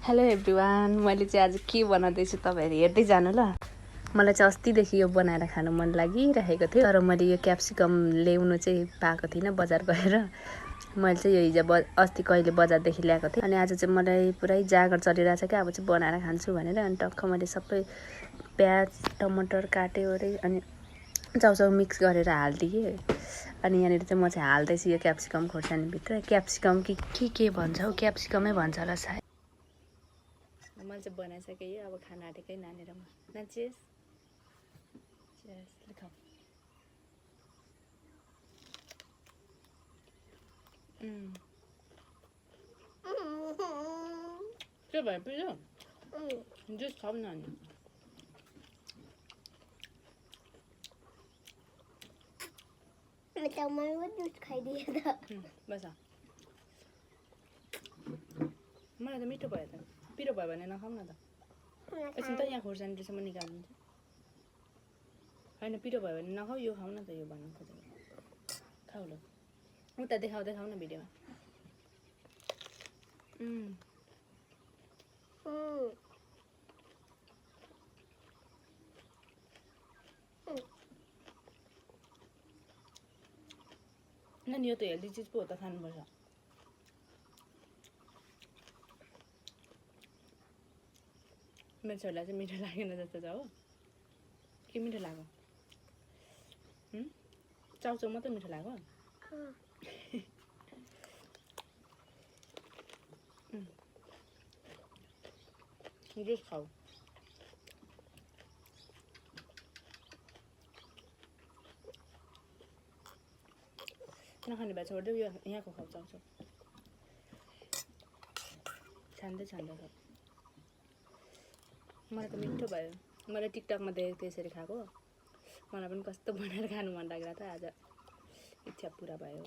Hello everyone, मैले चाहिँ आज के बनाउँदैछु तपाईँहरू हेर्दै जानु ल। मलाई चाहिँ अस्तिदेखि यो बनाएर खानु मन लागिरहेको थियो, तर मैले यो क्याप्सिकम ल्याउनु चाहिँ पाएको थिइनँ बजार गएर। मैले चाहिँ यो हिजो अस्ति कहिले बजारदेखि ल्याएको थिएँ अनि आज चाहिँ मलाई पुरै जागर चलिरहेछ क्या, अब चाहिँ बनाएर खान्छु भनेर। अनि टक्क मैले सबै प्याज टमाटर काट्यो अरे अनि चाउचाउ मिक्स गरेर हालिदिएँ। अनि यहाँनिर चाहिँ म चाहिँ हाल्दैछु यो क्याप्सिकम खोर्सानीभित्र। क्याप्सिकम के भन्छ हौ, क्याप्सिकमै भन्छ होला सायद। मैले चाहिँ बनाइसकेँ यो, अब खाना आँटेकै नानेर म नाचेस खाऊ। के भयो पिरो जुस खाऊ न अनि। दुध खाइदिए त बस मलाई त मिठो भयो त, पिरो भयो भने नखाऊ न त। एकछिन त यहाँ खोर्सानी रहेछ, म निकालिदिन्छु। होइन पिरो भयो भने नखाऊ, यो खाऊ न त। यो भन्नु खोजेको खाऊ ल, उता देखाउँदै खाऊ न भिडियोमा। नानी यो त हेल्दी चिज पो हो त, खानुपर्छ। मेरो छोरीलाई चाहिँ मिठो लागेन जस्तो छ हो। के मिठो लाग्यो? चाउचाउ मात्रै मिठो लाग्यो? जुस खाऊ। नखाने भए छोडिदेऊ, यो यहाँको खाऊ चाउचाउ। छान्दै छान्दै खाऊ। मलाई त मिठो भयो। मैले टिकटकमा देखेको थिएँ यसरी खाएको, मलाई पनि कस्तो बनाएर खानु मन लागेर त आज इच्छा पुरा भयो।